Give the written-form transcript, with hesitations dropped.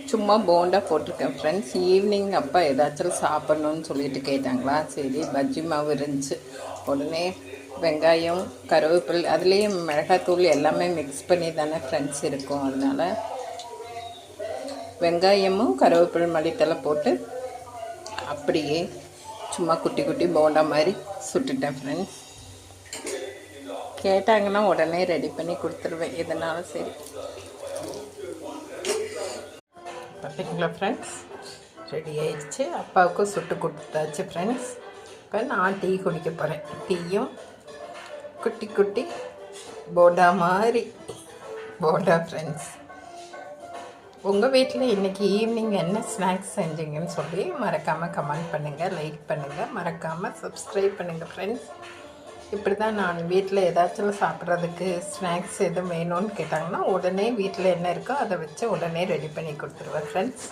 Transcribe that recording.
சும்மா போண்டா போட்டிருக்கேன் friends. Evening அப்பா ஏதாச்சும் சாப்பிட்ணுன்னு சொல்லிட்டு கேட்டாங்களா, சரி பஜ்ஜி மாவு இருந்துச்சு. உடனே வெங்காயம், கருவேப்பிலை, அதுலேயும் மிளகாத்தூள் எல்லாமே மிக்ஸ் பண்ணி தானே ஃப்ரெண்ட்ஸ் இருக்கும். அதனால் வெங்காயமும் கருவேப்பிலை மல்லித்தலை போட்டு அப்படியே சும்மா குட்டி குட்டி போண்டா மாதிரி சுட்டுட்டேன் ஃப்ரெண்ட்ஸ். கேட்டாங்கன்னா உடனே ரெடி பண்ணி கொடுத்துருவேன், எதனாலும் சரி. பார்த்தீங்களா ஃப்ரெண்ட்ஸ், ரெடி ஆயிடுச்சு. அப்பாவுக்கும் சுட்டு கொடுத்தாச்சு ஃப்ரெண்ட்ஸ். இப்போ நான் டீ குடிக்க போகிறேன். டீயும் குட்டி குட்டி போண்டா மாதிரி போண்டா ஃப்ரெண்ட்ஸ். உங்கள் வீட்டில் இன்றைக்கி ஈவினிங் என்ன ஸ்நாக்ஸ் செஞ்சீங்கன்னு சொல்லி மறக்காமல் கமெண்ட் பண்ணுங்கள், லைக் பண்ணுங்கள், மறக்காமல் சப்ஸ்கிரைப் பண்ணுங்கள் ஃப்ரெண்ட்ஸ். இப்படி தான் நான் வீட்டில் ஏதாச்சும் சாப்பிட்றதுக்கு ஸ்நாக்ஸ் எதுவும் வேணும்னு கேட்டாங்கன்னா உடனே வீட்டில் என்ன இருக்கோ அதை வச்சு உடனே ரெடி பண்ணி கொடுத்துருவேன் ஃப்ரெண்ட்ஸ்.